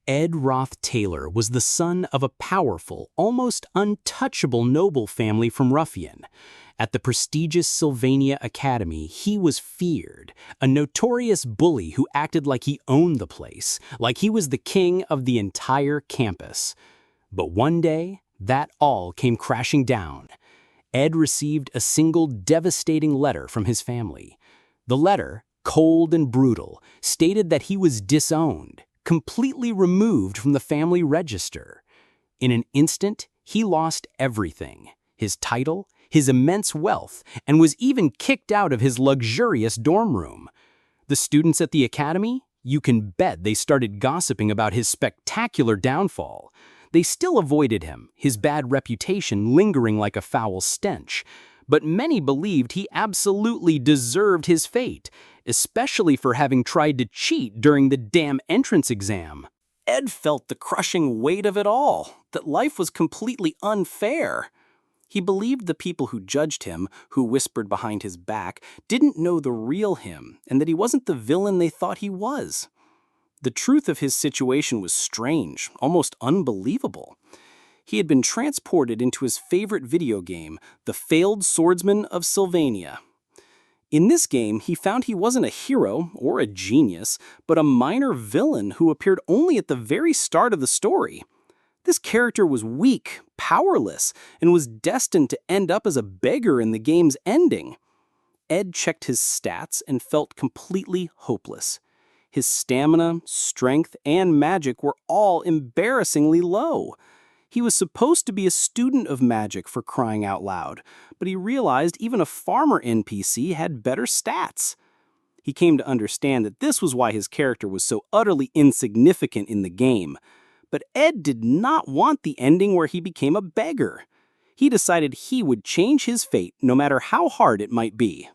Ed Roth Taylor was the son of a powerful, almost untouchable noble family from Ruffian. At the prestigious Sylvania Academy, he was feared, a notorious bully who acted like he owned the place, like he was the king of the entire campus. But one day, that all came crashing down. Ed received a single devastating letter from his family. The letter, cold and brutal, stated that he was disowned, completely removed from the family register. In an instant, he lost everything: his title, his immense wealth, and was even kicked out of his luxurious dorm room. The students at the academy, you can bet they started gossiping about his spectacular downfall. They still avoided him, his bad reputation lingering like a foul stench. But many believed he absolutely deserved his fate, especially for having tried to cheat during the damn entrance exam. Ed felt the crushing weight of it all, that life was completely unfair. He believed the people who judged him, who whispered behind his back, didn't know the real him, and that he wasn't the villain they thought he was. The truth of his situation was strange, almost unbelievable. He had been transported into his favorite video game, The Failed Swordsman of Sylvania. In this game, he found he wasn't a hero or a genius, but a minor villain who appeared only at the very start of the story. This character was weak, powerless, and was destined to end up as a beggar in the game's ending. Ed checked his stats and felt completely hopeless. His stamina, strength, and magic were all embarrassingly low. He was supposed to be a student of magic, for crying out loud, but he realized even a farmer NPC had better stats. He came to understand that this was why his character was so utterly insignificant in the game. But Ed did not want the ending where he became a beggar. He decided he would change his fate no matter how hard it might be.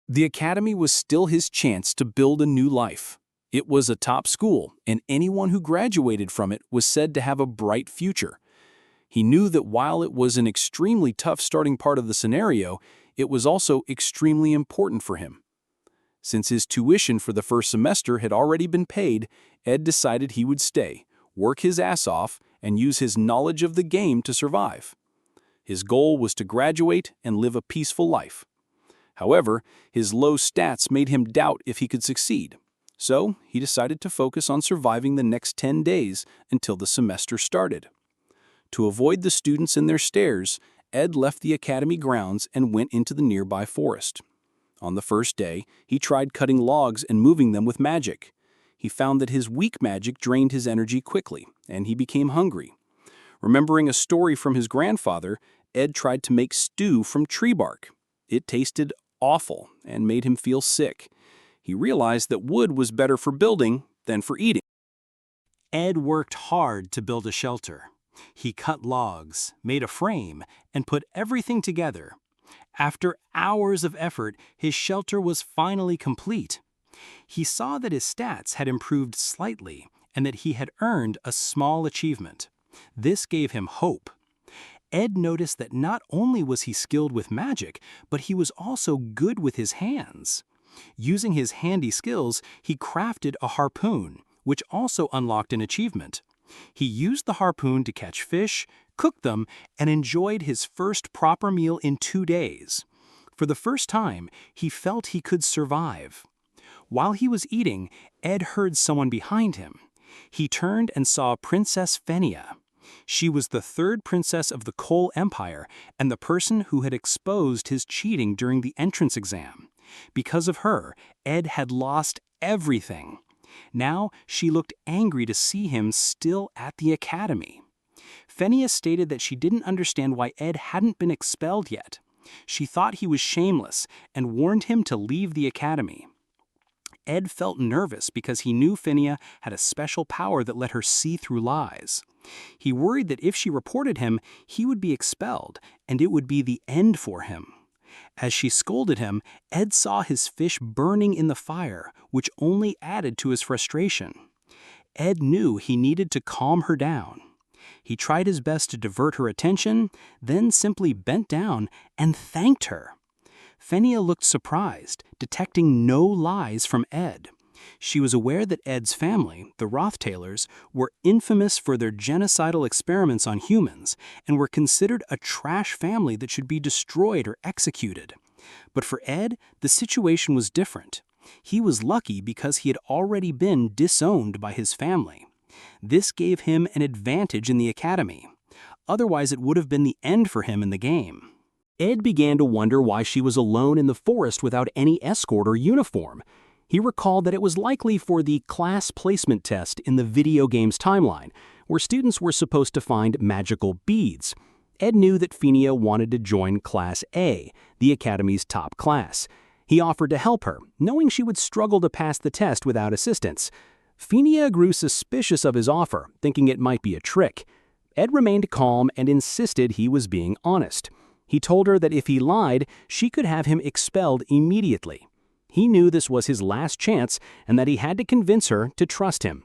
The academy was still his chance to build a new life. It was a top school, and anyone who graduated from it was said to have a bright future. He knew that while it was an extremely tough starting part of the scenario, it was also extremely important for him. Since his tuition for the first semester had already been paid, Ed decided he would stay, work his ass off, and use his knowledge of the game to survive. His goal was to graduate and live a peaceful life. However, his low stats made him doubt if he could succeed. So, he decided to focus on surviving the next 10 days until the semester started. To avoid the students and their stares, Ed left the academy grounds and went into the nearby forest. On the first day, he tried cutting logs and moving them with magic. He found that his weak magic drained his energy quickly, and he became hungry. Remembering a story from his grandfather, Ed tried to make stew from tree bark. It tasted awful and made him feel sick. He realized that wood was better for building than for eating. Ed worked hard to build a shelter. He cut logs, made a frame, and put everything together. After hours of effort, his shelter was finally complete. He saw that his stats had improved slightly and that he had earned a small achievement. This gave him hope. Ed noticed that not only was he skilled with magic, but he was also good with his hands. Using his handy skills, he crafted a harpoon, which also unlocked an achievement. He used the harpoon to catch fish, cooked them, and enjoyed his first proper meal in 2 days. For the first time, he felt he could survive. While he was eating, Ed heard someone behind him. He turned and saw Princess Fenia. She was the third princess of the Cole Empire and the person who had exposed his cheating during the entrance exam. Because of her, Ed had lost everything. Now she looked angry to see him still at the academy. Fenia stated that she didn't understand why Ed hadn't been expelled yet. She thought he was shameless and warned him to leave the academy. Ed felt nervous because he knew Fenia had a special power that let her see through lies. He worried that if she reported him, he would be expelled, and it would be the end for him. As she scolded him, Ed saw his fish burning in the fire, which only added to his frustration. Ed knew he needed to calm her down. He tried his best to divert her attention, then simply bent down and thanked her. Fenia looked surprised, detecting no lies from Ed. She was aware that Ed's family, the Rothtailers, were infamous for their genocidal experiments on humans and were considered a trash family that should be destroyed or executed. But for Ed, the situation was different. He was lucky because he had already been disowned by his family. This gave him an advantage in the academy. Otherwise, it would have been the end for him in the game. Ed began to wonder why she was alone in the forest without any escort or uniform. He recalled that it was likely for the class placement test in the video game's timeline, where students were supposed to find magical beads. Ed knew that Phinia wanted to join Class A, the Academy's top class. He offered to help her, knowing she would struggle to pass the test without assistance. Phinia grew suspicious of his offer, thinking it might be a trick. Ed remained calm and insisted he was being honest. He told her that if he lied, she could have him expelled immediately. He knew this was his last chance and that he had to convince her to trust him.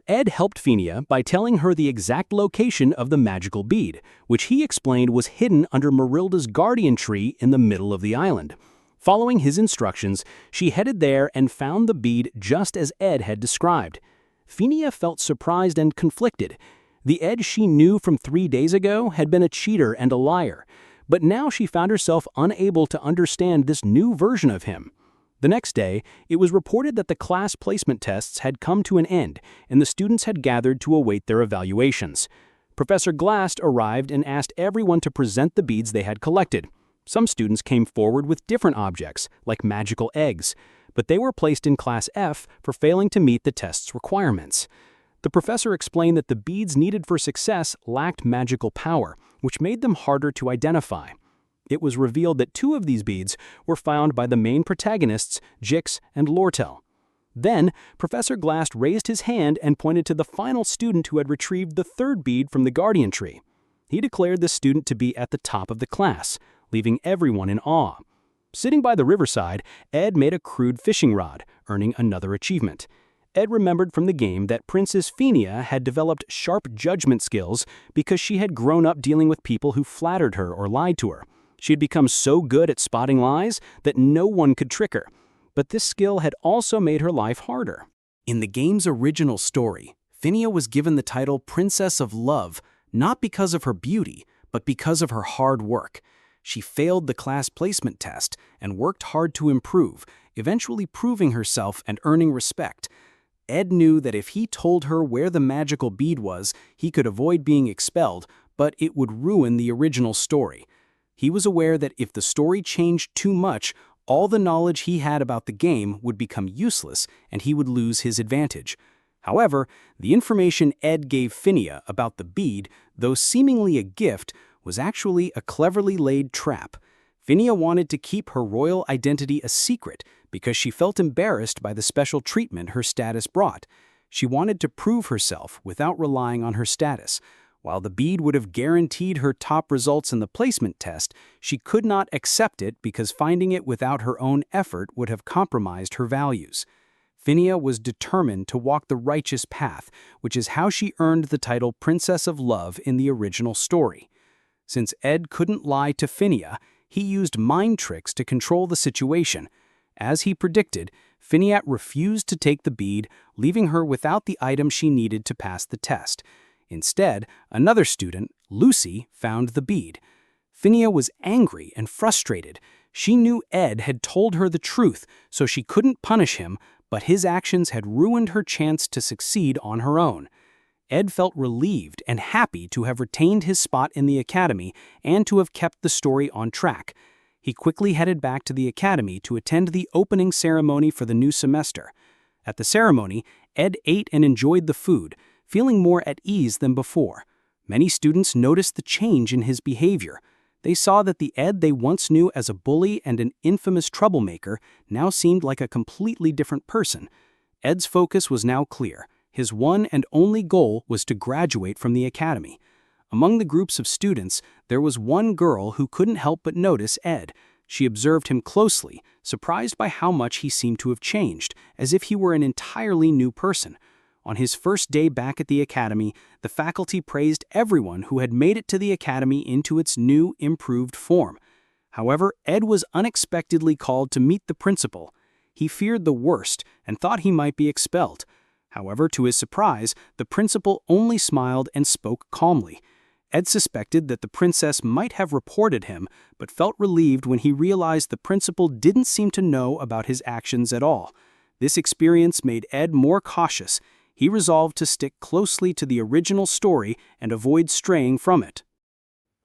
Ed helped Phinia by telling her the exact location of the magical bead, which he explained was hidden under Marilda's guardian tree in the middle of the island. Following his instructions, she headed there and found the bead just as Ed had described. Phinia felt surprised and conflicted. The Ed she knew from 3 days ago had been a cheater and a liar, but now she found herself unable to understand this new version of him. The next day, it was reported that the class placement tests had come to an end and the students had gathered to await their evaluations. Professor Glast arrived and asked everyone to present the beads they had collected. Some students came forward with different objects, like magical eggs, but they were placed in Class F for failing to meet the test's requirements. The professor explained that the beads needed for success lacked magical power, which made them harder to identify. It was revealed that 2 of these beads were found by the main protagonists, Jix and Lortel. Then, Professor Glast raised his hand and pointed to the final student who had retrieved the 3rd bead from the guardian tree. He declared the student to be at the top of the class, leaving everyone in awe. Sitting by the riverside, Ed made a crude fishing rod, earning another achievement. Ed remembered from the game that Princess Phinia had developed sharp judgment skills because she had grown up dealing with people who flattered her or lied to her. She had become so good at spotting lies that no one could trick her. But this skill had also made her life harder. In the game's original story, Phinia was given the title Princess of Love, not because of her beauty, but because of her hard work. She failed the class placement test and worked hard to improve, eventually proving herself and earning respect. Ed knew that if he told her where the magical bead was, he could avoid being expelled, but it would ruin the original story. He was aware that if the story changed too much, all the knowledge he had about the game would become useless and he would lose his advantage. However, the information Ed gave Phinia about the bead, though seemingly a gift, was actually a cleverly laid trap. Phinia wanted to keep her royal identity a secret because she felt embarrassed by the special treatment her status brought. She wanted to prove herself without relying on her status. While the bead would have guaranteed her top results in the placement test, she could not accept it because finding it without her own effort would have compromised her values. Phinia was determined to walk the righteous path, which is how she earned the title Princess of Love in the original story. Since Ed couldn't lie to Phinia, he used mind tricks to control the situation. As he predicted, Phinia refused to take the bead, leaving her without the item she needed to pass the test. Instead, another student, Lucy, found the bead. Phinia was angry and frustrated. She knew Ed had told her the truth, so she couldn't punish him, but his actions had ruined her chance to succeed on her own. Ed felt relieved and happy to have retained his spot in the academy and to have kept the story on track. He quickly headed back to the academy to attend the opening ceremony for the new semester. At the ceremony, Ed ate and enjoyed the food, feeling more at ease than before. Many students noticed the change in his behavior. They saw that the Ed they once knew as a bully and an infamous troublemaker now seemed like a completely different person. Ed's focus was now clear. His one and only goal was to graduate from the academy. Among the groups of students, there was one girl who couldn't help but notice Ed. She observed him closely, surprised by how much he seemed to have changed, as if he were an entirely new person. On his first day back at the academy, the faculty praised everyone who had made it to the academy into its new, improved form. However, Ed was unexpectedly called to meet the principal. He feared the worst and thought he might be expelled. However, to his surprise, the principal only smiled and spoke calmly. Ed suspected that the princess might have reported him, but felt relieved when he realized the principal didn't seem to know about his actions at all. This experience made Ed more cautious. He resolved to stick closely to the original story and avoid straying from it.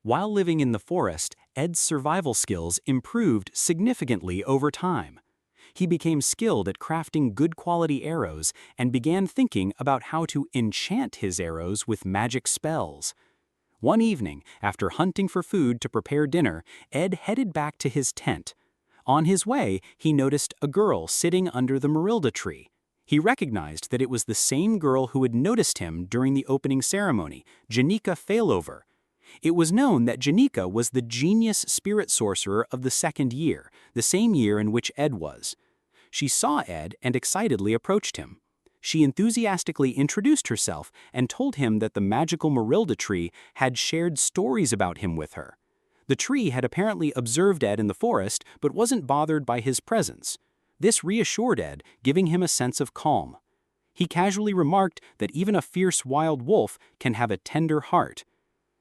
While living in the forest, Ed's survival skills improved significantly over time. He became skilled at crafting good quality arrows and began thinking about how to enchant his arrows with magic spells. One evening, after hunting for food to prepare dinner, Ed headed back to his tent. On his way, he noticed a girl sitting under the Marilda tree. He recognized that it was the same girl who had noticed him during the opening ceremony, Janika Failover. It was known that Janika was the genius spirit sorcerer of the second year, the same year in which Ed was. She saw Ed and excitedly approached him. She enthusiastically introduced herself and told him that the magical Marilda tree had shared stories about him with her. The tree had apparently observed Ed in the forest, but wasn't bothered by his presence. This reassured Ed, giving him a sense of calm. He casually remarked that even a fierce wild wolf can have a tender heart.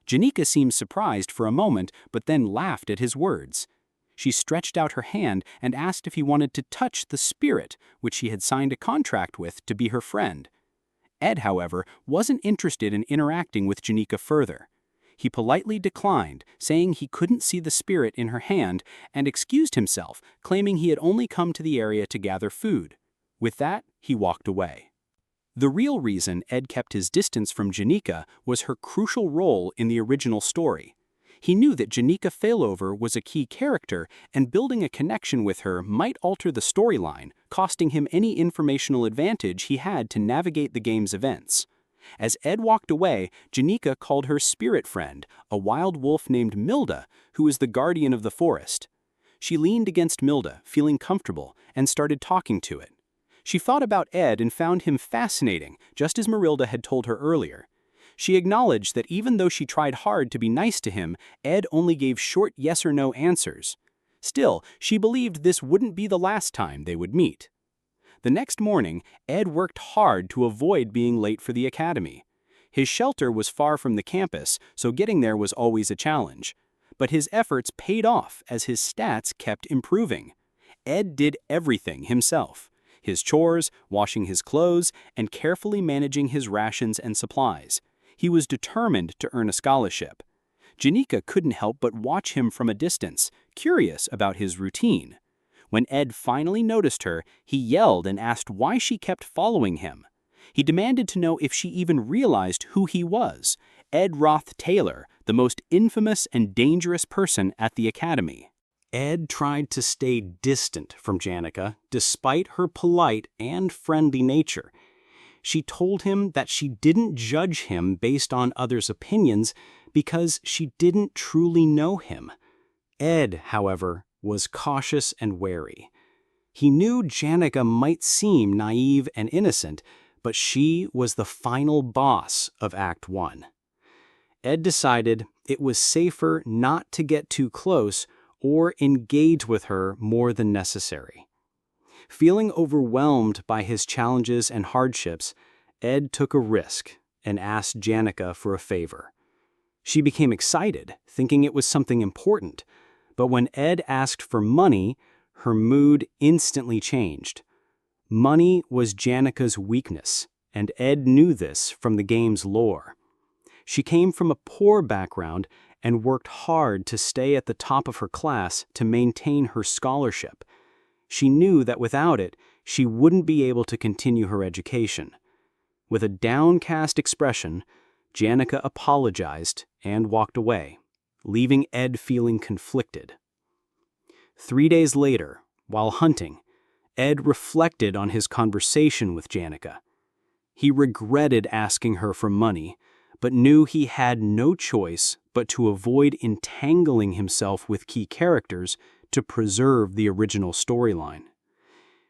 Janika seemed surprised for a moment, but then laughed at his words. She stretched out her hand and asked if he wanted to touch the spirit, which she had signed a contract with to be her friend. Ed, however, wasn't interested in interacting with Janika further. He politely declined, saying he couldn't see the spirit in her hand, and excused himself, claiming he had only come to the area to gather food. With that, he walked away. The real reason Ed kept his distance from Janika was her crucial role in the original story. He knew that Janika Failover was a key character, and building a connection with her might alter the storyline, costing him any informational advantage he had to navigate the game's events. As Ed walked away, Janika called her spirit friend, a wild wolf named Milda, who is the guardian of the forest. She leaned against Milda, feeling comfortable, and started talking to it. She thought about Ed and found him fascinating, just as Marilda had told her earlier. She acknowledged that even though she tried hard to be nice to him, Ed only gave short yes or no answers. Still, she believed this wouldn't be the last time they would meet. The next morning, Ed worked hard to avoid being late for the academy. His shelter was far from the campus, so getting there was always a challenge. But his efforts paid off as his stats kept improving. Ed did everything himself: his chores, washing his clothes, and carefully managing his rations and supplies. He was determined to earn a scholarship. Janika couldn't help but watch him from a distance, curious about his routine. When Ed finally noticed her, he yelled and asked why she kept following him. He demanded to know if she even realized who he was: Ed Roth Taylor, the most infamous and dangerous person at the academy. Ed tried to stay distant from Janika, despite her polite and friendly nature. She told him that she didn't judge him based on others' opinions because she didn't truly know him. Ed, however, was cautious and wary. He knew Janika might seem naive and innocent, but she was the final boss of Act 1. Ed decided it was safer not to get too close or engage with her more than necessary. Feeling overwhelmed by his challenges and hardships, Ed took a risk and asked Janika for a favor. She became excited, thinking it was something important, but when Ed asked for money, her mood instantly changed. Money was Janika's weakness, and Ed knew this from the game's lore. She came from a poor background and worked hard to stay at the top of her class to maintain her scholarship. She knew that without it, she wouldn't be able to continue her education. With a downcast expression, Janika apologized and walked away, leaving Ed feeling conflicted. 3 days later, while hunting, Ed reflected on his conversation with Janika. He regretted asking her for money, but knew he had no choice but to avoid entangling himself with key characters to preserve the original storyline.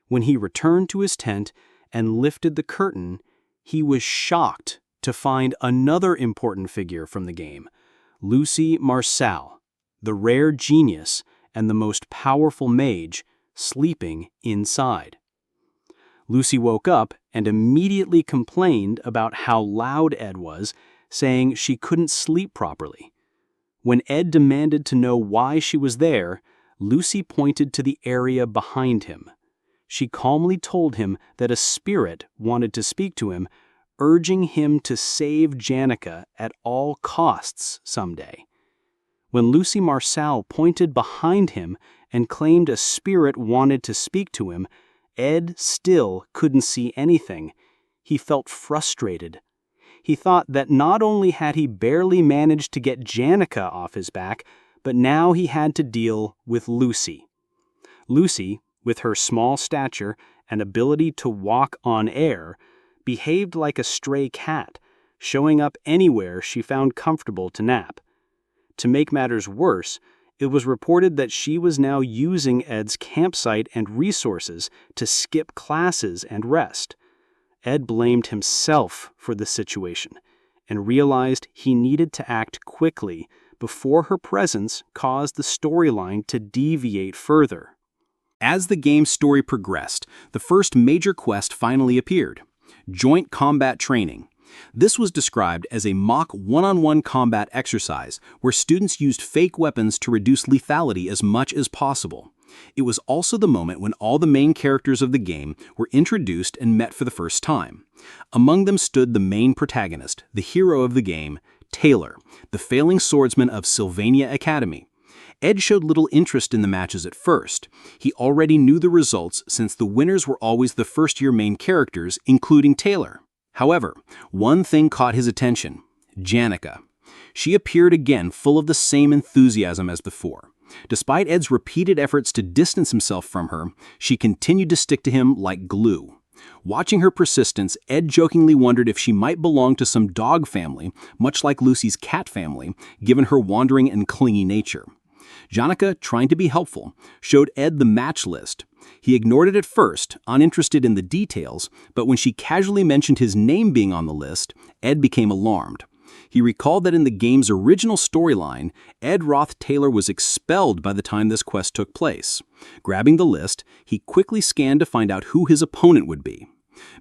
When he returned to his tent and lifted the curtain, he was shocked to find another important figure from the game, Lucy Marcel, the rare genius and the most powerful mage, sleeping inside. Lucy woke up and immediately complained about how loud Ed was, saying she couldn't sleep properly. When Ed demanded to know why she was there, Lucy pointed to the area behind him. She calmly told him that a spirit wanted to speak to him, urging him to save Janica at all costs someday. When Lucy Marcel pointed behind him and claimed a spirit wanted to speak to him, Ed still couldn't see anything. He felt frustrated. He thought that not only had he barely managed to get Janica off his back, but now he had to deal with Lucy. Lucy, with her small stature and ability to walk on air, behaved like a stray cat, showing up anywhere she found comfortable to nap. To make matters worse, it was reported that she was now using Ed's campsite and resources to skip classes and rest. Ed blamed himself for the situation and realized he needed to act quickly before her presence caused the storyline to deviate further. As the game's story progressed, the first major quest finally appeared: Joint Combat Training. This was described as a mock one-on-one combat exercise where students used fake weapons to reduce lethality as much as possible. It was also the moment when all the main characters of the game were introduced and met for the first time. Among them stood the main protagonist, the hero of the game, Taylor, the failing swordsman of Sylvania Academy. Ed showed little interest in the matches at first. He already knew the results since the winners were always the first-year main characters, including Taylor. However, one thing caught his attention: Janica. She appeared again full of the same enthusiasm as before. Despite Ed's repeated efforts to distance himself from her, she continued to stick to him like glue. Watching her persistence, Ed jokingly wondered if she might belong to some dog family, much like Lucy's cat family, given her wandering and clingy nature. Janica, trying to be helpful, showed Ed the match list. He ignored it at first, uninterested in the details, but when she casually mentioned his name being on the list, Ed became alarmed. He recalled that in the game's original storyline, Ed Roth Taylor was expelled by the time this quest took place. Grabbing the list, he quickly scanned to find out who his opponent would be.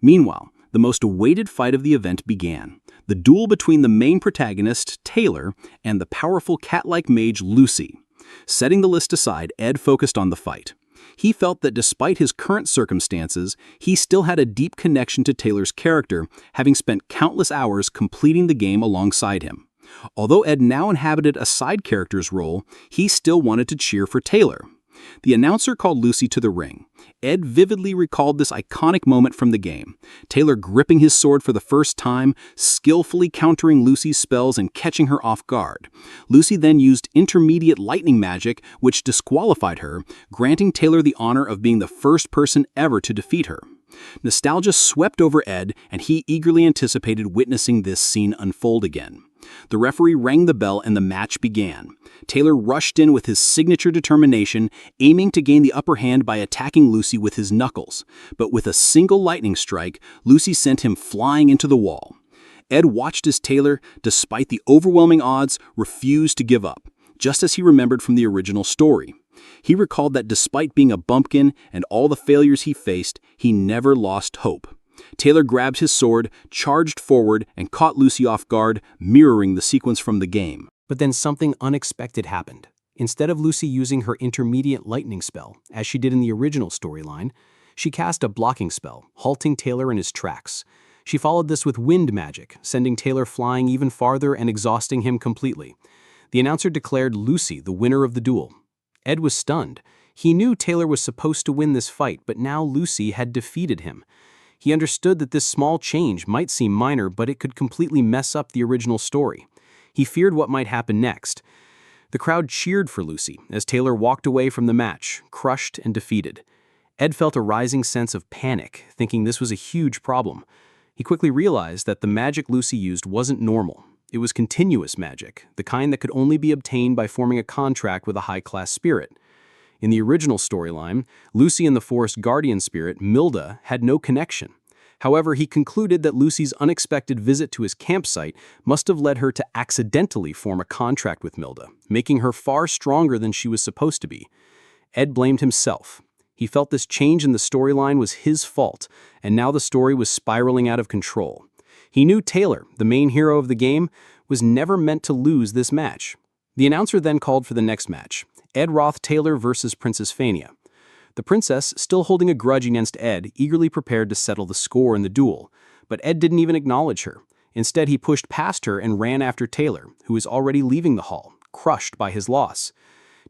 Meanwhile, the most awaited fight of the event began: the duel between the main protagonist, Taylor, and the powerful cat-like mage, Lucy. Setting the list aside, Ed focused on the fight. He felt that despite his current circumstances, he still had a deep connection to Taylor's character, having spent countless hours completing the game alongside him. Although Ed now inhabited a side character's role, he still wanted to cheer for Taylor. The announcer called Lucy to the ring. Ed vividly recalled this iconic moment from the game: Taylor gripping his sword for the first time, skillfully countering Lucy's spells and catching her off guard. Lucy then used intermediate lightning magic, which disqualified her, granting Taylor the honor of being the first person ever to defeat her. Nostalgia swept over Ed, and he eagerly anticipated witnessing this scene unfold again. The referee rang the bell and the match began. Taylor rushed in with his signature determination, aiming to gain the upper hand by attacking Lucy with his knuckles. But with a single lightning strike, Lucy sent him flying into the wall. Ed watched as Taylor, despite the overwhelming odds, refused to give up, just as he remembered from the original story. He recalled that despite being a bumpkin and all the failures he faced, he never lost hope. Taylor grabbed his sword, charged forward, and caught Lucy off guard, mirroring the sequence from the game. But then something unexpected happened. Instead of Lucy using her intermediate lightning spell, as she did in the original storyline, she cast a blocking spell, halting Taylor in his tracks. She followed this with wind magic, sending Taylor flying even farther and exhausting him completely. The announcer declared Lucy the winner of the duel. Ed was stunned. He knew Taylor was supposed to win this fight, but now Lucy had defeated him. He understood that this small change might seem minor, but it could completely mess up the original story. He feared what might happen next. The crowd cheered for Lucy as Taylor walked away from the match, crushed and defeated. Ed felt a rising sense of panic, thinking this was a huge problem. He quickly realized that the magic Lucy used wasn't normal. It was continuous magic, the kind that could only be obtained by forming a contract with a high-class spirit. In the original storyline, Lucy and the forest guardian spirit, Milda, had no connection. However, he concluded that Lucy's unexpected visit to his campsite must have led her to accidentally form a contract with Milda, making her far stronger than she was supposed to be. Ed blamed himself. He felt this change in the storyline was his fault, and now the story was spiraling out of control. He knew Taylor, the main hero of the game, was never meant to lose this match. The announcer then called for the next match, Ed Roth Taylor versus Princess Fania. The princess, still holding a grudge against Ed, eagerly prepared to settle the score in the duel, but Ed didn't even acknowledge her. Instead, he pushed past her and ran after Taylor, who was already leaving the hall, crushed by his loss.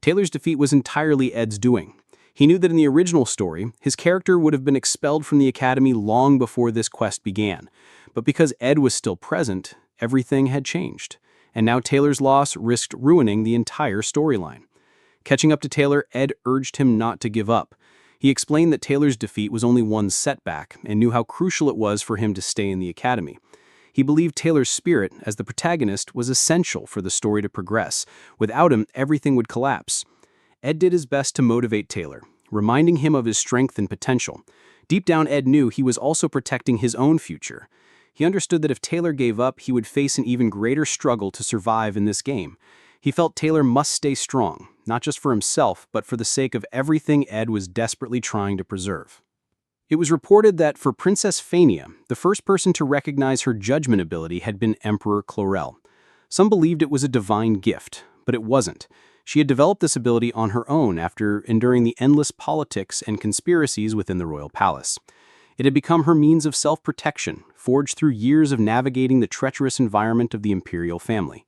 Taylor's defeat was entirely Ed's doing. He knew that in the original story, his character would have been expelled from the academy long before this quest began. But because Ed was still present, everything had changed. And now Taylor's loss risked ruining the entire storyline. Catching up to Taylor, Ed urged him not to give up. He explained that Taylor's defeat was only one setback and knew how crucial it was for him to stay in the academy. He believed Taylor's spirit, as the protagonist, was essential for the story to progress. Without him, everything would collapse. Ed did his best to motivate Taylor, reminding him of his strength and potential. Deep down, Ed knew he was also protecting his own future. He understood that if Taylor gave up, he would face an even greater struggle to survive in this game. He felt Taylor must stay strong, not just for himself, but for the sake of everything Ed was desperately trying to preserve. It was reported that for Princess Fania, the first person to recognize her judgment ability had been Emperor Chlorel. Some believed it was a divine gift, but it wasn't. She had developed this ability on her own after enduring the endless politics and conspiracies within the royal palace. It had become her means of self-protection, forged through years of navigating the treacherous environment of the imperial family.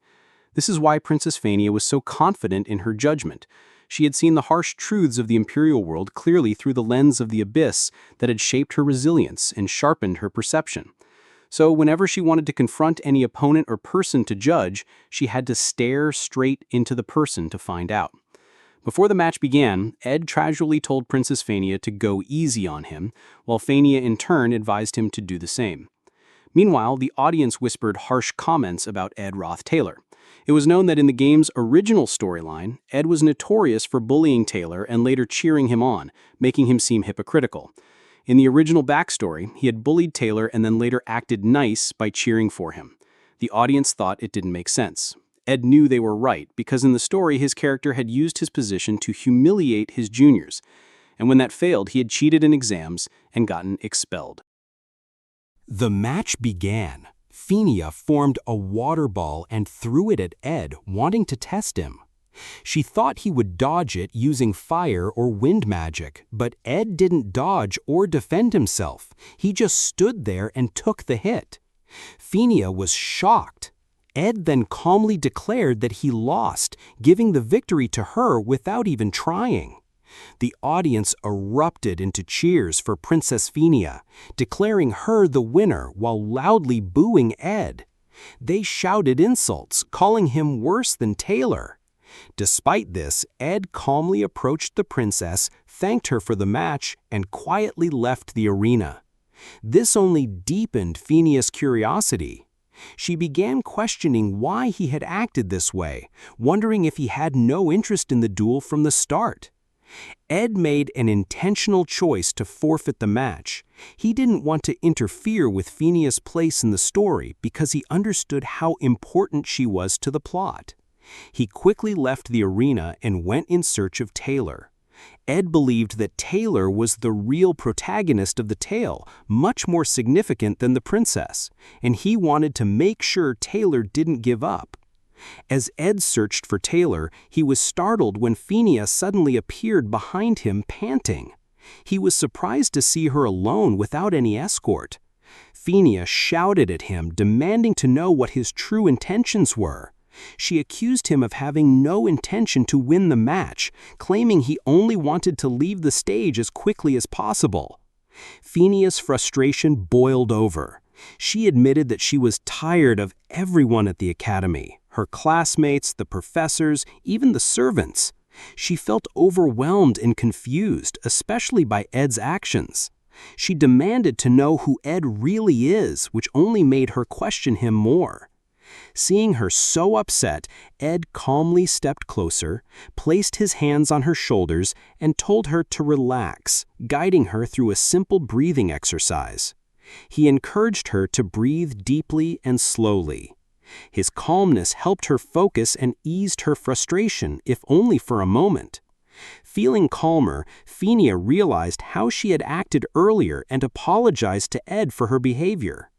This is why Princess Fania was so confident in her judgment. She had seen the harsh truths of the imperial world clearly through the lens of the abyss that had shaped her resilience and sharpened her perception. So whenever she wanted to confront any opponent or person to judge, she had to stare straight into the person to find out. Before the match began, Ed casually told Princess Fania to go easy on him, while Fania in turn advised him to do the same. Meanwhile, the audience whispered harsh comments about Ed Roth Taylor. It was known that in the game's original storyline, Ed was notorious for bullying Taylor and later cheering him on, making him seem hypocritical. In the original backstory, he had bullied Taylor and then later acted nice by cheering for him. The audience thought it didn't make sense. Ed knew they were right because in the story his character had used his position to humiliate his juniors, and when that failed he had cheated in exams and gotten expelled. The match began. Fania formed a water ball and threw it at Ed, wanting to test him. She thought he would dodge it using fire or wind magic, but Ed didn't dodge or defend himself. He just stood there and took the hit. Fania was shocked. Ed then calmly declared that he lost, giving the victory to her without even trying. The audience erupted into cheers for Princess Fania, declaring her the winner while loudly booing Ed. They shouted insults, calling him worse than Taylor. Despite this, Ed calmly approached the princess, thanked her for the match, and quietly left the arena. This only deepened Fania's curiosity. She began questioning why he had acted this way, wondering if he had no interest in the duel from the start. Ed made an intentional choice to forfeit the match. He didn't want to interfere with Fania's place in the story because he understood how important she was to the plot. He quickly left the arena and went in search of Taylor. Ed believed that Taylor was the real protagonist of the tale, much more significant than the princess, and he wanted to make sure Taylor didn't give up. As Ed searched for Taylor, he was startled when Fania suddenly appeared behind him panting. He was surprised to see her alone without any escort. Fania shouted at him, demanding to know what his true intentions were. She accused him of having no intention to win the match, claiming he only wanted to leave the stage as quickly as possible. Fania's frustration boiled over. She admitted that she was tired of everyone at the academy, her classmates, the professors, even the servants. She felt overwhelmed and confused, especially by Ed's actions. She demanded to know who Ed really is, which only made her question him more. Seeing her so upset, Ed calmly stepped closer, placed his hands on her shoulders, and told her to relax, guiding her through a simple breathing exercise. He encouraged her to breathe deeply and slowly. His calmness helped her focus and eased her frustration, if only for a moment. Feeling calmer, Fenia realized how she had acted earlier and apologized to Ed for her behavior.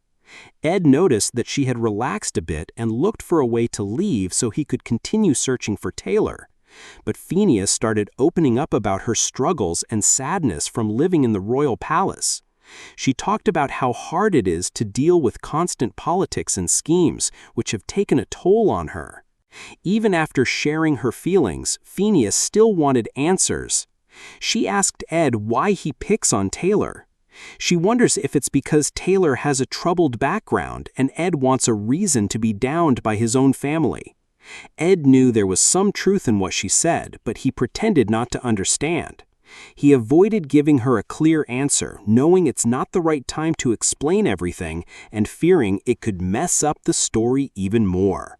Ed noticed that she had relaxed a bit and looked for a way to leave so he could continue searching for Taylor. But Fenia started opening up about her struggles and sadness from living in the royal palace. She talked about how hard it is to deal with constant politics and schemes, which have taken a toll on her. Even after sharing her feelings, Fenia still wanted answers. She asked Ed why he picks on Taylor. She wonders if it's because Taylor has a troubled background and Ed wants a reason to be downed by his own family. Ed knew there was some truth in what she said, but he pretended not to understand. He avoided giving her a clear answer, knowing it's not the right time to explain everything and fearing it could mess up the story even more.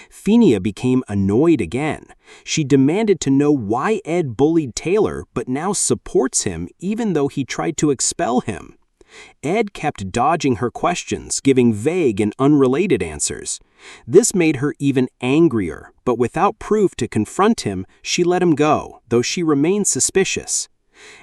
Fenia became annoyed again. She demanded to know why Ed bullied Taylor but now supports him even though he tried to expel him. Ed kept dodging her questions, giving vague and unrelated answers. This made her even angrier, but without proof to confront him, she let him go, though she remained suspicious.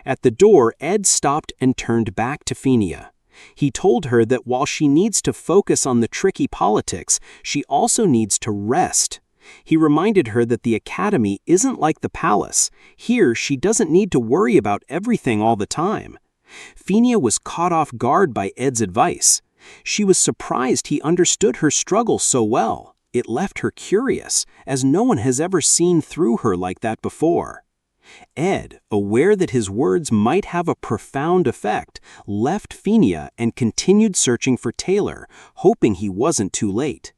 At the door, Ed stopped and turned back to Fenia. He told her that while she needs to focus on the tricky politics, she also needs to rest. He reminded her that the academy isn't like the palace. Here, she doesn't need to worry about everything all the time. Fenia was caught off guard by Ed's advice. She was surprised he understood her struggle so well. It left her curious, as no one has ever seen through her like that before. Ed, aware that his words might have a profound effect, left Fenia and continued searching for Taylor, hoping he wasn't too late.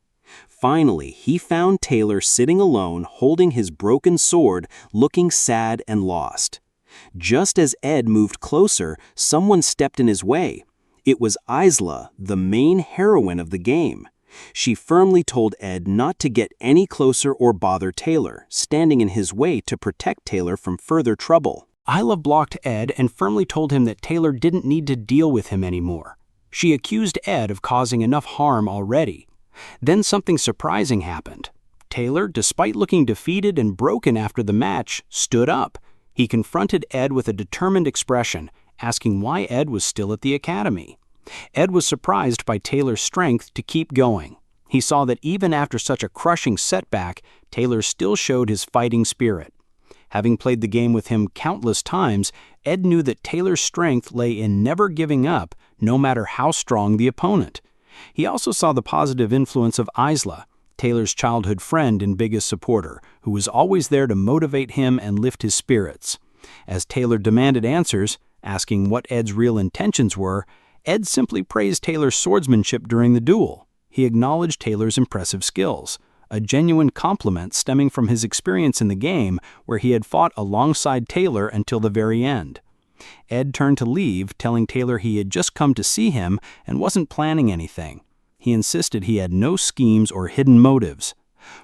Finally, he found Taylor sitting alone, holding his broken sword, looking sad and lost. Just as Ed moved closer, someone stepped in his way. It was Isla, the main heroine of the game. She firmly told Ed not to get any closer or bother Taylor, standing in his way to protect Taylor from further trouble. Isla blocked Ed and firmly told him that Taylor didn't need to deal with him anymore. She accused Ed of causing enough harm already. Then something surprising happened. Taylor, despite looking defeated and broken after the match, stood up. He confronted Ed with a determined expression, asking why Ed was still at the academy. Ed was surprised by Taylor's strength to keep going. He saw that even after such a crushing setback, Taylor still showed his fighting spirit. Having played the game with him countless times, Ed knew that Taylor's strength lay in never giving up, no matter how strong the opponent. He also saw the positive influence of Isla, Taylor's childhood friend and biggest supporter, who was always there to motivate him and lift his spirits. As Taylor demanded answers, asking what Ed's real intentions were, Ed simply praised Taylor's swordsmanship during the duel. He acknowledged Taylor's impressive skills, a genuine compliment stemming from his experience in the game where he had fought alongside Taylor until the very end. Ed turned to leave, telling Taylor he had just come to see him and wasn't planning anything. He insisted he had no schemes or hidden motives.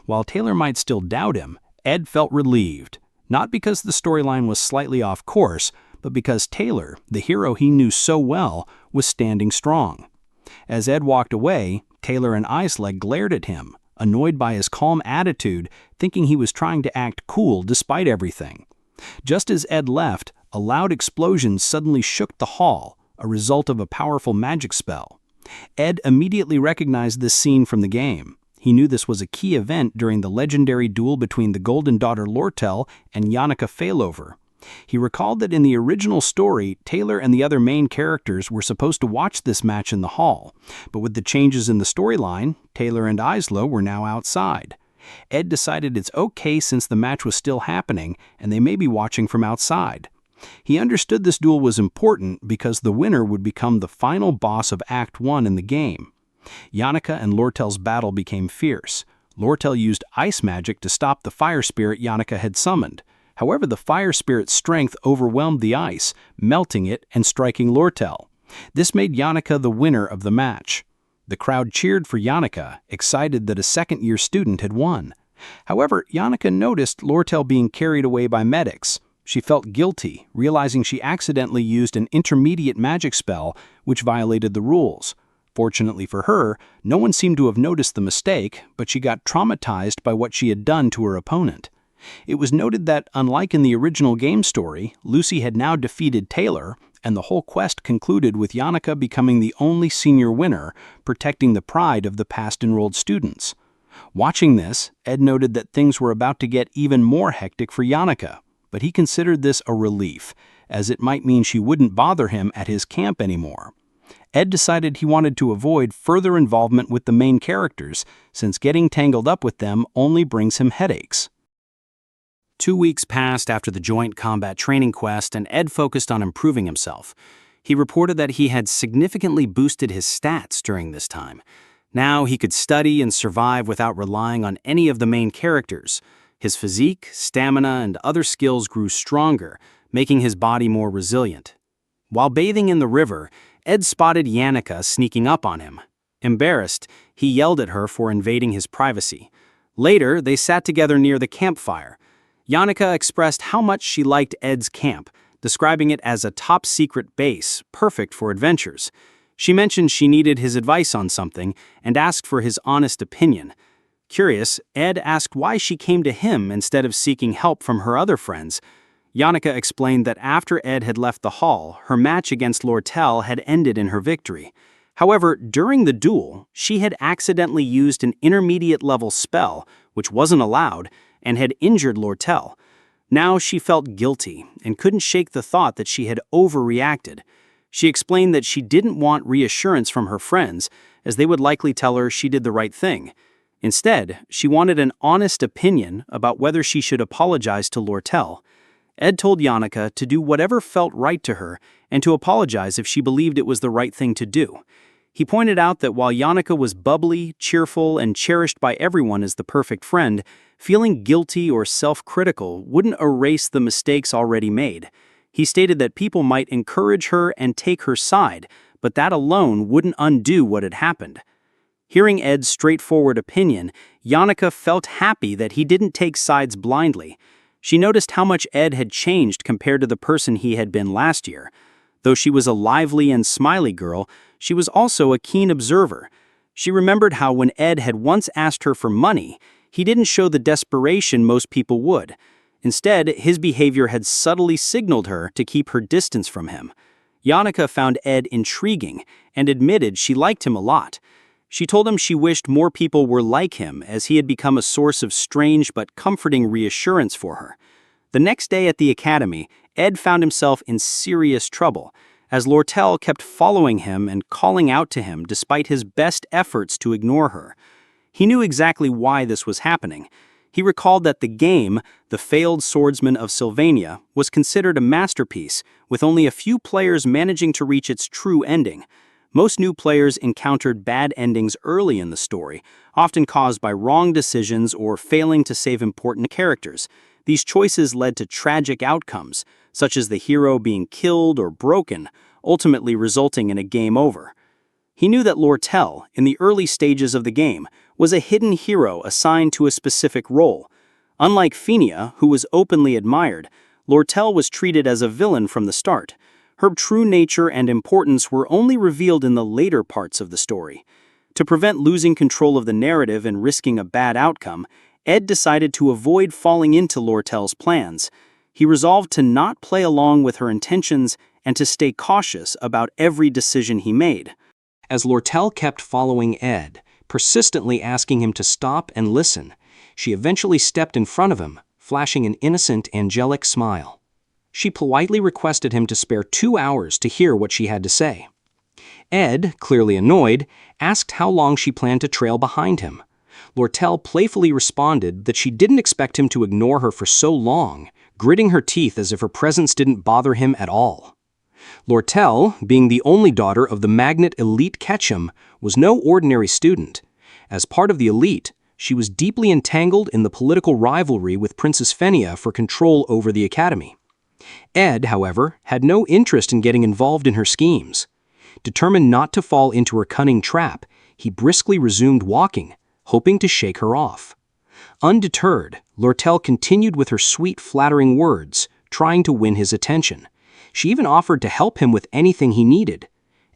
While Taylor might still doubt him, Ed felt relieved, not because the storyline was slightly off course, but because Taylor, the hero he knew so well, was standing strong. As Ed walked away, Taylor and Isla glared at him, annoyed by his calm attitude, thinking he was trying to act cool despite everything. Just as Ed left, a loud explosion suddenly shook the hall, a result of a powerful magic spell. Ed immediately recognized this scene from the game. He knew this was a key event during the legendary duel between the Golden Daughter Lortel and Yannicka Failover. He recalled that in the original story, Taylor and the other main characters were supposed to watch this match in the hall, but with the changes in the storyline, Taylor and Isla were now outside. Ed decided it's okay since the match was still happening and they may be watching from outside. He understood this duel was important because the winner would become the final boss of Act 1 in the game. Yannicka and Lortel's battle became fierce. Lortel used ice magic to stop the fire spirit Yannicka had summoned. However, the fire spirit's strength overwhelmed the ice, melting it and striking Lortel. This made Yannicka the winner of the match. The crowd cheered for Yannicka, excited that a second-year student had won. However, Yannicka noticed Lortel being carried away by medics. She felt guilty, realizing she accidentally used an intermediate magic spell, which violated the rules. Fortunately for her, no one seemed to have noticed the mistake, but she got traumatized by what she had done to her opponent. It was noted that, unlike in the original game story, Lucy had now defeated Taylor, and the whole quest concluded with Yannicka becoming the only senior winner, protecting the pride of the past enrolled students. Watching this, Ed noted that things were about to get even more hectic for Yannicka, but he considered this a relief, as it might mean she wouldn't bother him at his camp anymore. Ed decided he wanted to avoid further involvement with the main characters, since getting tangled up with them only brings him headaches. 2 weeks passed after the joint combat training quest, and Ed focused on improving himself. He reported that he had significantly boosted his stats during this time. Now he could study and survive without relying on any of the main characters. His physique, stamina, and other skills grew stronger, making his body more resilient. While bathing in the river, Ed spotted Yannicka sneaking up on him. Embarrassed, he yelled at her for invading his privacy. Later, they sat together near the campfire. Yannicka expressed how much she liked Ed's camp, describing it as a top-secret base, perfect for adventures. She mentioned she needed his advice on something and asked for his honest opinion. Curious, Ed asked why she came to him instead of seeking help from her other friends. Yannicka explained that after Ed had left the hall, her match against Lortel had ended in her victory. However, during the duel, she had accidentally used an intermediate-level spell, which wasn't allowed, and had injured Lortel. Now she felt guilty and couldn't shake the thought that she had overreacted. She explained that she didn't want reassurance from her friends, as they would likely tell her she did the right thing. Instead, she wanted an honest opinion about whether she should apologize to Lortel. Ed told Yannicka to do whatever felt right to her and to apologize if she believed it was the right thing to do. He pointed out that while Yannicka was bubbly, cheerful, and cherished by everyone as the perfect friend, feeling guilty or self-critical wouldn't erase the mistakes already made. He stated that people might encourage her and take her side, but that alone wouldn't undo what had happened. Hearing Ed's straightforward opinion, Yannicka felt happy that he didn't take sides blindly. She noticed how much Ed had changed compared to the person he had been last year. Though she was a lively and smiley girl, she was also a keen observer. She remembered how when Ed had once asked her for money, he didn't show the desperation most people would. Instead, his behavior had subtly signaled her to keep her distance from him. Yannicka found Ed intriguing and admitted she liked him a lot. She told him she wished more people were like him, as he had become a source of strange but comforting reassurance for her. The next day at the academy, Ed found himself in serious trouble, as Lortel kept following him and calling out to him despite his best efforts to ignore her. He knew exactly why this was happening. He recalled that the game, The Failed Swordsman of Sylvania, was considered a masterpiece, with only a few players managing to reach its true ending. Most new players encountered bad endings early in the story, often caused by wrong decisions or failing to save important characters. These choices led to tragic outcomes, such as the hero being killed or broken, ultimately resulting in a game over. He knew that Lortel, in the early stages of the game, was a hidden hero assigned to a specific role. Unlike Phinia, who was openly admired, Lortel was treated as a villain from the start. Her true nature and importance were only revealed in the later parts of the story. To prevent losing control of the narrative and risking a bad outcome, Ed decided to avoid falling into Lortel's plans. He resolved to not play along with her intentions and to stay cautious about every decision he made. As Lortel kept following Ed, persistently asking him to stop and listen, she eventually stepped in front of him, flashing an innocent, angelic smile. She politely requested him to spare 2 hours to hear what she had to say. Ed, clearly annoyed, asked how long she planned to trail behind him. Lortel playfully responded that she didn't expect him to ignore her for so long, gritting her teeth as if her presence didn't bother him at all. Lortel, being the only daughter of the Magnet Elite Ketchum, was no ordinary student. As part of the elite, she was deeply entangled in the political rivalry with Princess Phinia for control over the academy. Ed, however, had no interest in getting involved in her schemes. Determined not to fall into her cunning trap, he briskly resumed walking, hoping to shake her off. Undeterred, Lortel continued with her sweet, flattering words, trying to win his attention. She even offered to help him with anything he needed.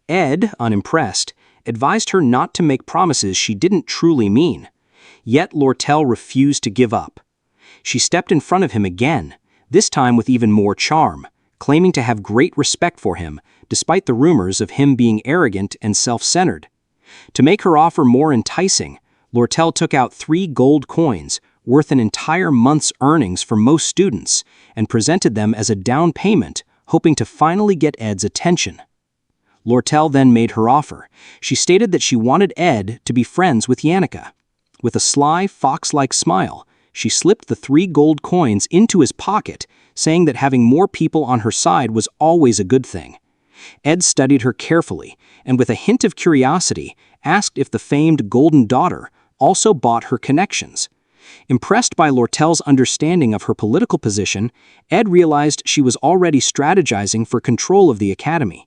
Ed, unimpressed, advised her not to make promises she didn't truly mean. Yet Lortel refused to give up. She stepped in front of him again, this time with even more charm, claiming to have great respect for him, despite the rumors of him being arrogant and self-centered. To make her offer more enticing, Lortel took out 3 gold coins, worth an entire month's earnings for most students, and presented them as a down payment, hoping to finally get Ed's attention. Lortel then made her offer. She stated that she wanted Ed to be friends with Yannicka. With a sly, fox-like smile, she slipped the 3 gold coins into his pocket, saying that having more people on her side was always a good thing. Ed studied her carefully, and with a hint of curiosity, asked if the famed Golden Daughter also bought her connections. Impressed by Lortel's understanding of her political position, Ed realized she was already strategizing for control of the academy.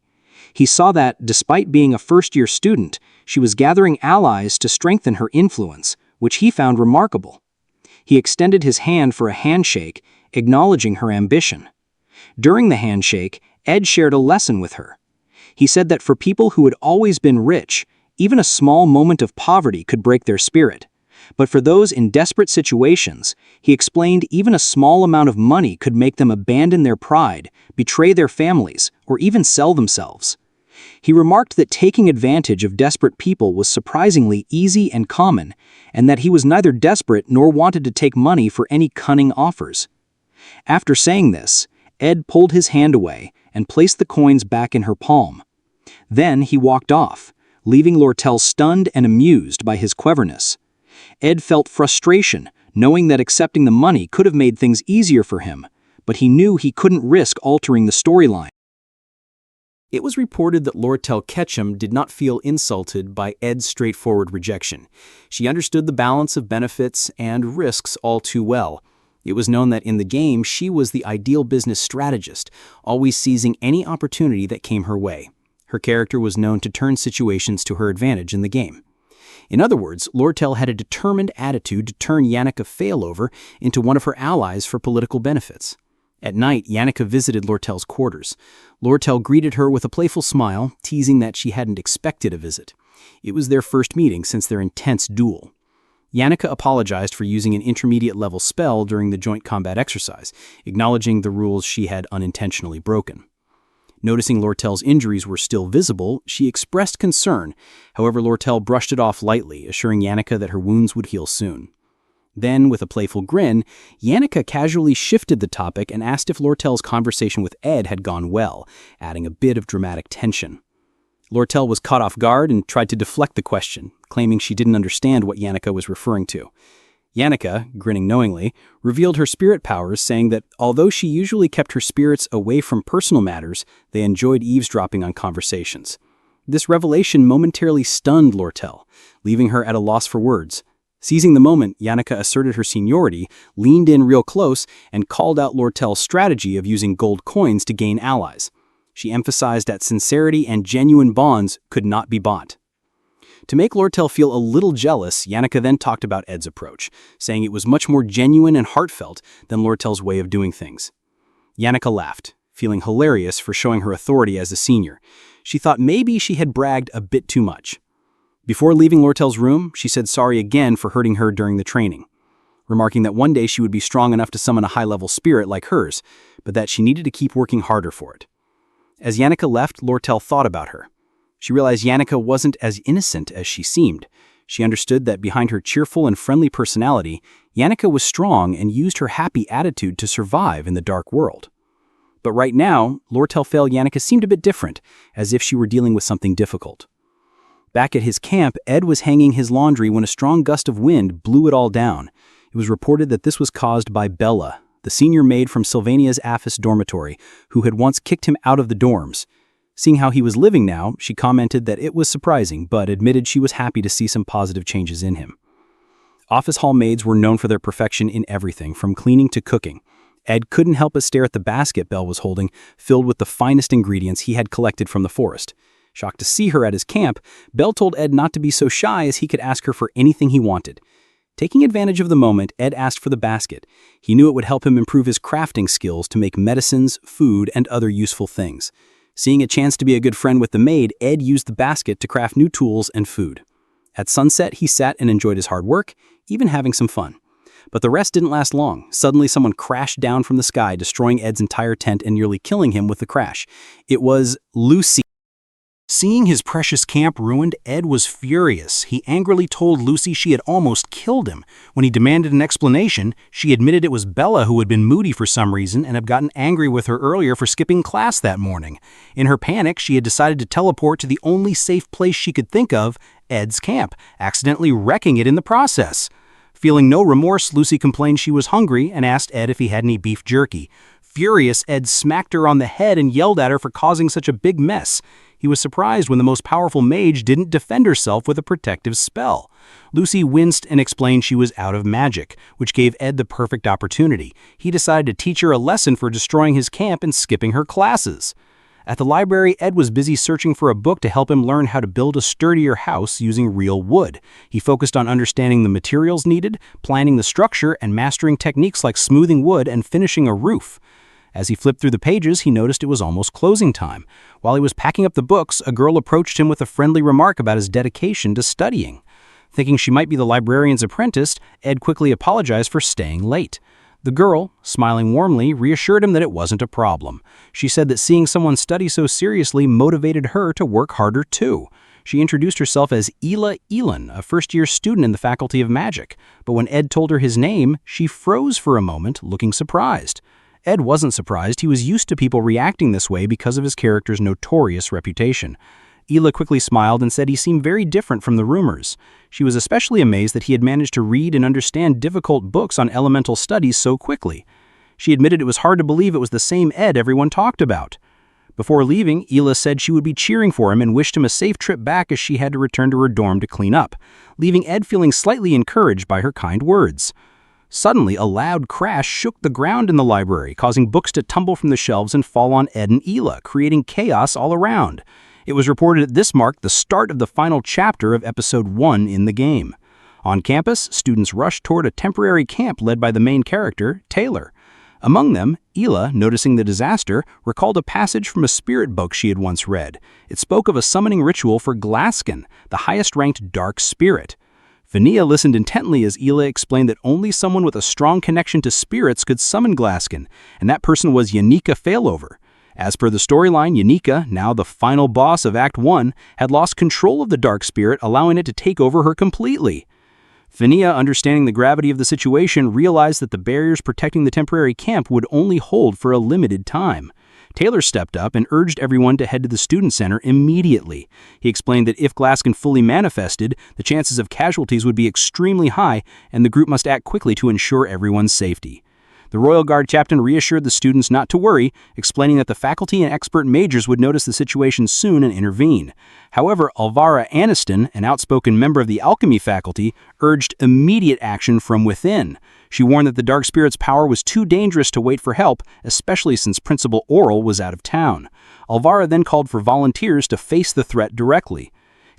He saw that, despite being a first-year student, she was gathering allies to strengthen her influence, which he found remarkable. He extended his hand for a handshake, acknowledging her ambition. During the handshake, Ed shared a lesson with her. He said that for people who had always been rich, even a small moment of poverty could break their spirit. But for those in desperate situations, he explained even a small amount of money could make them abandon their pride, betray their families, or even sell themselves. He remarked that taking advantage of desperate people was surprisingly easy and common, and that he was neither desperate nor wanted to take money for any cunning offers. After saying this, Ed pulled his hand away and placed the coins back in her palm. Then he walked off, leaving Lortel stunned and amused by his cleverness. Ed felt frustration, knowing that accepting the money could have made things easier for him, but he knew he couldn't risk altering the storyline. It was reported that Lortel Ketchum did not feel insulted by Ed's straightforward rejection. She understood the balance of benefits and risks all too well. It was known that in the game she was the ideal business strategist, always seizing any opportunity that came her way. Her character was known to turn situations to her advantage in the game. In other words, Lortel had a determined attitude to turn Yannicka Failover into one of her allies for political benefits. At night, Yannicka visited Lortel's quarters. Lortel greeted her with a playful smile, teasing that she hadn't expected a visit. It was their first meeting since their intense duel. Yannicka apologized for using an intermediate-level spell during the joint combat exercise, acknowledging the rules she had unintentionally broken. Noticing Lortel's injuries were still visible, she expressed concern. However, Lortel brushed it off lightly, assuring Yannicka that her wounds would heal soon. Then, with a playful grin, Yannicka casually shifted the topic and asked if Lortel's conversation with Ed had gone well, adding a bit of dramatic tension. Lortel was caught off guard and tried to deflect the question, claiming she didn't understand what Yannicka was referring to. Yannicka, grinning knowingly, revealed her spirit powers, saying that although she usually kept her spirits away from personal matters, they enjoyed eavesdropping on conversations. This revelation momentarily stunned Lortel, leaving her at a loss for words. Seizing the moment, Yannicka asserted her seniority, leaned in real close, and called out Lortel's strategy of using gold coins to gain allies. She emphasized that sincerity and genuine bonds could not be bought. To make Lortel feel a little jealous, Yannicka then talked about Ed's approach, saying it was much more genuine and heartfelt than Lortel's way of doing things. Yannicka laughed, feeling hilarious for showing her authority as a senior. She thought maybe she had bragged a bit too much. Before leaving Lortel's room, she said sorry again for hurting her during the training, remarking that one day she would be strong enough to summon a high-level spirit like hers, but that she needed to keep working harder for it. As Yannicka left, Lortel thought about her. She realized Yannicka wasn't as innocent as she seemed. She understood that behind her cheerful and friendly personality, Yannicka was strong and used her happy attitude to survive in the dark world. But right now, Lortel felt Yannicka seemed a bit different, as if she were dealing with something difficult. Back at his camp, Ed was hanging his laundry when a strong gust of wind blew it all down. It was reported that this was caused by Bella, the senior maid from Sylvania's AFIS dormitory, who had once kicked him out of the dorms. Seeing how he was living now, she commented that it was surprising, but admitted she was happy to see some positive changes in him. Office hall maids were known for their perfection in everything, from cleaning to cooking. Ed couldn't help but stare at the basket Belle was holding, filled with the finest ingredients he had collected from the forest. Shocked to see her at his camp, Belle told Ed not to be so shy as he could ask her for anything he wanted. Taking advantage of the moment, Ed asked for the basket. He knew it would help him improve his crafting skills to make medicines, food, and other useful things. Seeing a chance to be a good friend with the maid, Ed used the basket to craft new tools and food. At sunset, he sat and enjoyed his hard work, even having some fun. But the rest didn't last long. Suddenly, someone crashed down from the sky, destroying Ed's entire tent and nearly killing him with the crash. It was Lucy. Seeing his precious camp ruined, Ed was furious. He angrily told Lucy she had almost killed him. When he demanded an explanation, she admitted it was Bella who had been moody for some reason and had gotten angry with her earlier for skipping class that morning. In her panic, she had decided to teleport to the only safe place she could think of, Ed's camp, accidentally wrecking it in the process. Feeling no remorse, Lucy complained she was hungry and asked Ed if he had any beef jerky. Furious, Ed smacked her on the head and yelled at her for causing such a big mess. He was surprised when the most powerful mage didn't defend herself with a protective spell. Lucy winced and explained she was out of magic, which gave Ed the perfect opportunity. He decided to teach her a lesson for destroying his camp and skipping her classes. At the library, Ed was busy searching for a book to help him learn how to build a sturdier house using real wood. He focused on understanding the materials needed, planning the structure, and mastering techniques like smoothing wood and finishing a roof. As he flipped through the pages, he noticed it was almost closing time. While he was packing up the books, a girl approached him with a friendly remark about his dedication to studying. Thinking she might be the librarian's apprentice, Ed quickly apologized for staying late. The girl, smiling warmly, reassured him that it wasn't a problem. She said that seeing someone study so seriously motivated her to work harder too. She introduced herself as Ela Elan, a first-year student in the Faculty of Magic. But when Ed told her his name, she froze for a moment, looking surprised. Ed wasn't surprised. He was used to people reacting this way because of his character's notorious reputation. Ela quickly smiled and said he seemed very different from the rumors. She was especially amazed that he had managed to read and understand difficult books on elemental studies so quickly. She admitted it was hard to believe it was the same Ed everyone talked about. Before leaving, Ela said she would be cheering for him and wished him a safe trip back as she had to return to her dorm to clean up, leaving Ed feeling slightly encouraged by her kind words. Suddenly, a loud crash shook the ground in the library, causing books to tumble from the shelves and fall on Ed and Ela, creating chaos all around. It was reported that this marked the start of the final chapter of Episode 1 in the game. On campus, students rushed toward a temporary camp led by the main character, Taylor. Among them, Ela, noticing the disaster, recalled a passage from a spirit book she had once read. It spoke of a summoning ritual for Glaskin, the highest-ranked dark spirit. Vania listened intently as Ela explained that only someone with a strong connection to spirits could summon Glaskin, and that person was Yanika Failover. As per the storyline, Yanika, now the final boss of Act 1, had lost control of the dark spirit, allowing it to take over her completely. Vania, understanding the gravity of the situation, realized that the barriers protecting the temporary camp would only hold for a limited time. Taylor stepped up and urged everyone to head to the student center immediately. He explained that if Glaskin fully manifested, the chances of casualties would be extremely high, and the group must act quickly to ensure everyone's safety. The Royal Guard captain reassured the students not to worry, explaining that the faculty and expert majors would notice the situation soon and intervene. However, Alvara Aniston, an outspoken member of the alchemy faculty, urged immediate action from within. She warned that the dark spirit's power was too dangerous to wait for help, especially since Principal Oral was out of town. Alvara then called for volunteers to face the threat directly.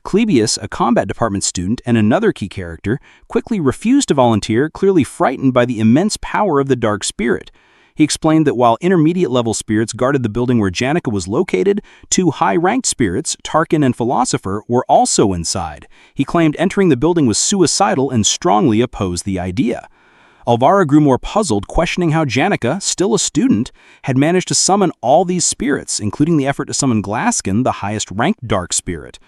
Clebius, a combat department student and another key character, quickly refused to volunteer, clearly frightened by the immense power of the dark spirit. He explained that while intermediate-level spirits guarded the building where Janica was located, two high-ranked spirits, Tarkin and Philosopher, were also inside. He claimed entering the building was suicidal and strongly opposed the idea. Alvara grew more puzzled, questioning how Janica, still a student, had managed to summon all these spirits, including the effort to summon Glaskin, the highest-ranked dark spirit.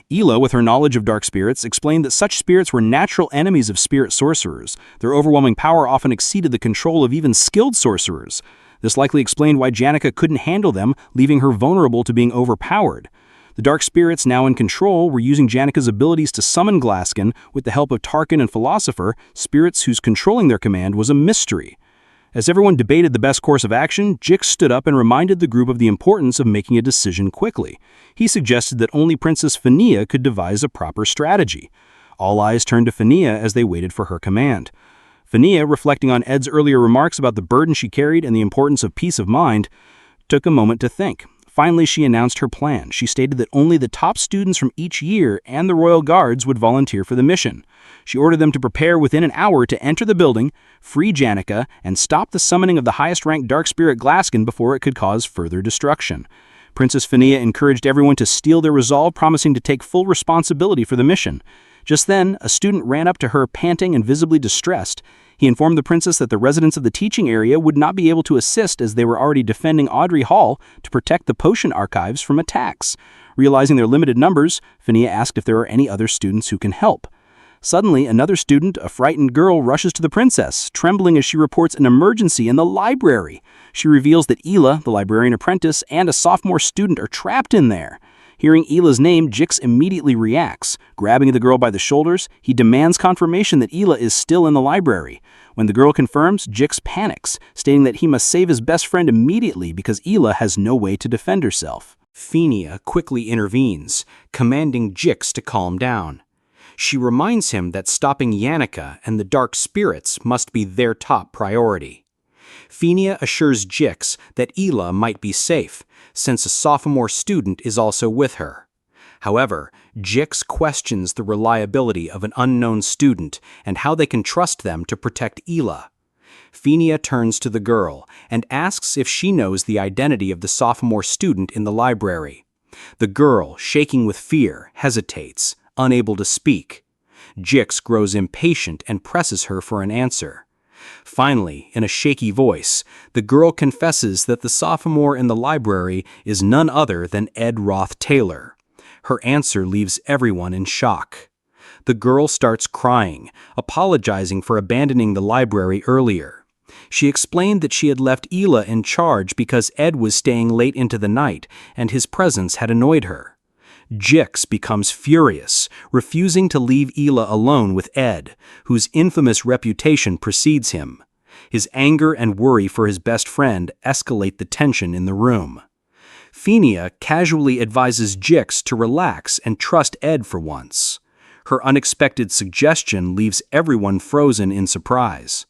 Ela, with her knowledge of dark spirits, explained that such spirits were natural enemies of spirit sorcerers. Their overwhelming power often exceeded the control of even skilled sorcerers. This likely explained why Janica couldn't handle them, leaving her vulnerable to being overpowered. The dark spirits, now in control, were using Janica's abilities to summon Glaskin with the help of Tarkin and Philosopher, spirits whose controlling their command was a mystery. As everyone debated the best course of action, Jix stood up and reminded the group of the importance of making a decision quickly. He suggested that only Princess Fania could devise a proper strategy. All eyes turned to Fania as they waited for her command. Fania, reflecting on Ed's earlier remarks about the burden she carried and the importance of peace of mind, took a moment to think. Finally, she announced her plan. She stated that only the top students from each year and the Royal Guards would volunteer for the mission. She ordered them to prepare within an hour to enter the building, free Janica, and stop the summoning of the highest-ranked dark spirit Glaskin before it could cause further destruction. Princess Fania encouraged everyone to steel their resolve, promising to take full responsibility for the mission. Just then, a student ran up to her, panting and visibly distressed. He informed the princess that the residents of the teaching area would not be able to assist as they were already defending Audrey Hall to protect the potion archives from attacks. Realizing their limited numbers, Phinia asked if there are any other students who can help. Suddenly, another student, a frightened girl, rushes to the princess, trembling as she reports an emergency in the library. She reveals that Ela, the librarian apprentice, and a sophomore student are trapped in there. Hearing Ela's name, Jix immediately reacts. Grabbing the girl by the shoulders, he demands confirmation that Ela is still in the library. When the girl confirms, Jix panics, stating that he must save his best friend immediately because Ela has no way to defend herself. Phinia quickly intervenes, commanding Jix to calm down. She reminds him that stopping Yannicka and the dark spirits must be their top priority. Phinia assures Jix that Ela might be safe, since a sophomore student is also with her. However, Jix questions the reliability of an unknown student and how they can trust them to protect Ela. Phinia turns to the girl and asks if she knows the identity of the sophomore student in the library. The girl, shaking with fear, hesitates, unable to speak. Jix grows impatient and presses her for an answer. Finally, in a shaky voice, the girl confesses that the sophomore in the library is none other than Ed Roth Taylor. Her answer leaves everyone in shock. The girl starts crying, apologizing for abandoning the library earlier. She explained that she had left Ela in charge because Ed was staying late into the night and his presence had annoyed her. Jix becomes furious, refusing to leave Ela alone with Ed, whose infamous reputation precedes him. His anger and worry for his best friend escalate the tension in the room. Phinia casually advises Jix to relax and trust Ed for once. Her unexpected suggestion leaves everyone frozen in surprise.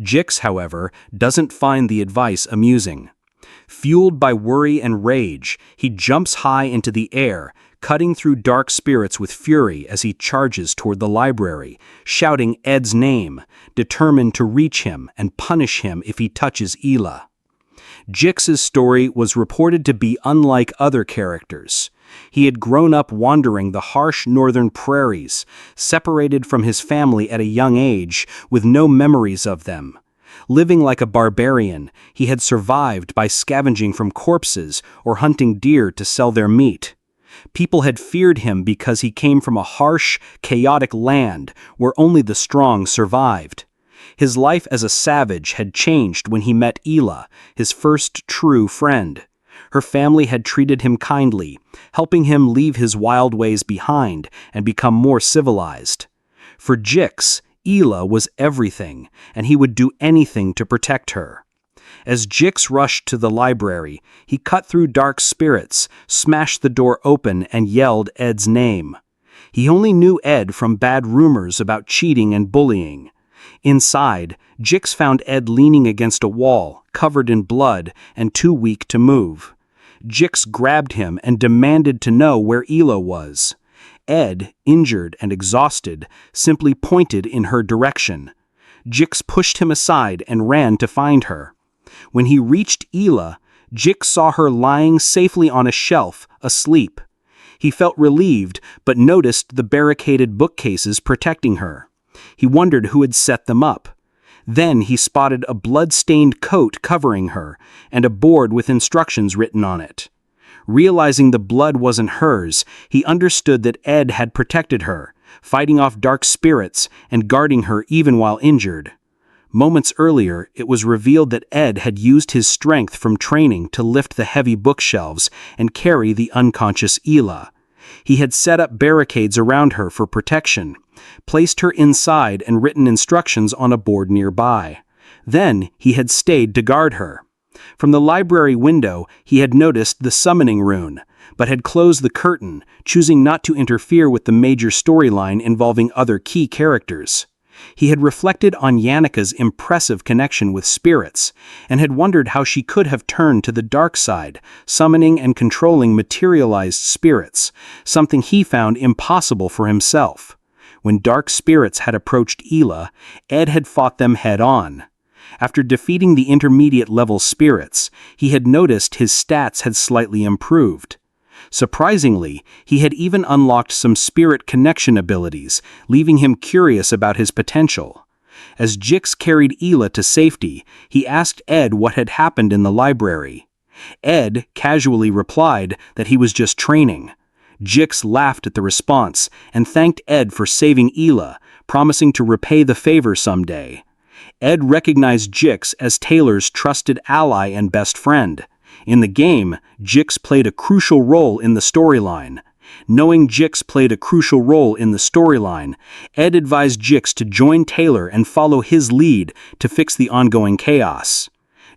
Jix, however, doesn't find the advice amusing. Fueled by worry and rage, he jumps high into the air, cutting through dark spirits with fury as he charges toward the library, shouting Ed's name, determined to reach him and punish him if he touches Ela. Jix's story was reported to be unlike other characters. He had grown up wandering the harsh northern prairies, separated from his family at a young age, with no memories of them. Living like a barbarian, he had survived by scavenging from corpses or hunting deer to sell their meat. People had feared him because he came from a harsh, chaotic land where only the strong survived. His life as a savage had changed when he met Ela, his first true friend. Her family had treated him kindly, helping him leave his wild ways behind and become more civilized. For Jix, Ela was everything, and he would do anything to protect her. As Jix rushed to the library, he cut through dark spirits, smashed the door open, and yelled Ed's name. He only knew Ed from bad rumors about cheating and bullying. Inside, Jix found Ed leaning against a wall, covered in blood and too weak to move. Jix grabbed him and demanded to know where Ela was. Ed, injured and exhausted, simply pointed in her direction. Jix pushed him aside and ran to find her. When he reached Ela, Jix saw her lying safely on a shelf, asleep. He felt relieved, but noticed the barricaded bookcases protecting her. He wondered who had set them up. Then he spotted a blood-stained coat covering her, and a board with instructions written on it. Realizing the blood wasn't hers, he understood that Ed had protected her, fighting off dark spirits and guarding her even while injured. Moments earlier, it was revealed that Ed had used his strength from training to lift the heavy bookshelves and carry the unconscious Ela. He had set up barricades around her for protection, placed her inside and written instructions on a board nearby. Then he had stayed to guard her. From the library window, he had noticed the summoning rune, but had closed the curtain, choosing not to interfere with the major storyline involving other key characters. He had reflected on Yannicka's impressive connection with spirits, and had wondered how she could have turned to the dark side, summoning and controlling materialized spirits, something he found impossible for himself. When dark spirits had approached Ela, Ed had fought them head-on. After defeating the intermediate-level spirits, he had noticed his stats had slightly improved. Surprisingly, he had even unlocked some spirit connection abilities, leaving him curious about his potential. As Jix carried Hila to safety, he asked Ed what had happened in the library. Ed casually replied that he was just training. Jix laughed at the response and thanked Ed for saving Hila, promising to repay the favor someday. Ed recognized Jix as Taylor's trusted ally and best friend. In the game, Jix played a crucial role in the storyline. Knowing Jix played a crucial role in the storyline, Ed advised Jix to join Taylor and follow his lead to fix the ongoing chaos.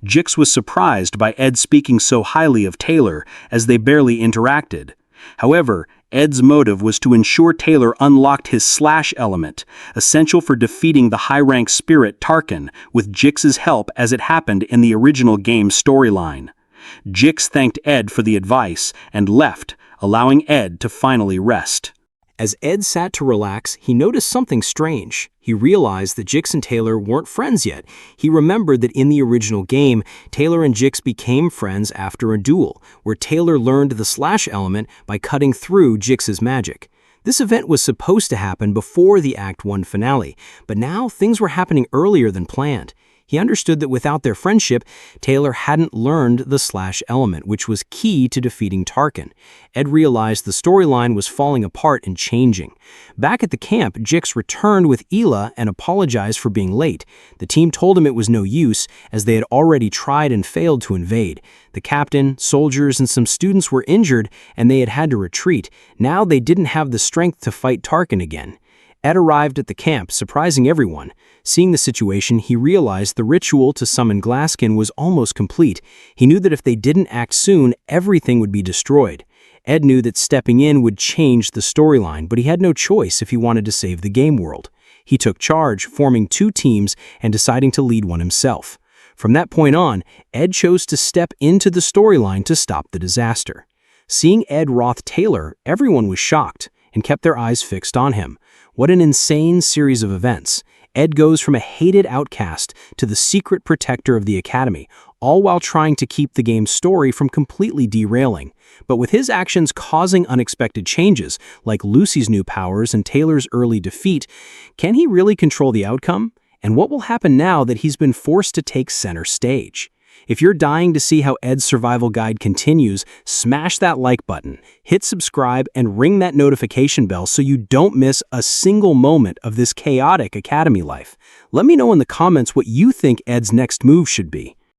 Jix was surprised by Ed speaking so highly of Taylor, as they barely interacted. However, Ed's motive was to ensure Taylor unlocked his slash element, essential for defeating the high-rank spirit Tarkin with Jix's help as it happened in the original game's storyline. Jix thanked Ed for the advice and left, allowing Ed to finally rest. As Ed sat to relax, he noticed something strange. He realized that Jix and Taylor weren't friends yet. He remembered that in the original game, Taylor and Jix became friends after a duel, where Taylor learned the slash element by cutting through Jix's magic. This event was supposed to happen before the Act 1 finale, but now things were happening earlier than planned. He understood that without their friendship, Taylor hadn't learned the slash element, which was key to defeating Tarkin. Ed realized the storyline was falling apart and changing. Back at the camp, Jix returned with Hila and apologized for being late. The team told him it was no use, as they had already tried and failed to invade. The captain, soldiers, and some students were injured, and they had had to retreat. Now they didn't have the strength to fight Tarkin again. Ed arrived at the camp, surprising everyone. Seeing the situation, he realized the ritual to summon Glasskin was almost complete. He knew that if they didn't act soon, everything would be destroyed. Ed knew that stepping in would change the storyline, but he had no choice if he wanted to save the game world. He took charge, forming 2 teams and deciding to lead one himself. From that point on, Ed chose to step into the storyline to stop the disaster. Seeing Ed Roth Taylor, everyone was shocked and kept their eyes fixed on him. What an insane series of events. Ed goes from a hated outcast to the secret protector of the Academy, all while trying to keep the game's story from completely derailing. But with his actions causing unexpected changes, like Lucy's new powers and Taylor's early defeat, can he really control the outcome? And what will happen now that he's been forced to take center stage? If you're dying to see how Ed's survival guide continues, smash that like button, hit subscribe, and ring that notification bell so you don't miss a single moment of this chaotic Academy life. Let me know in the comments what you think Ed's next move should be.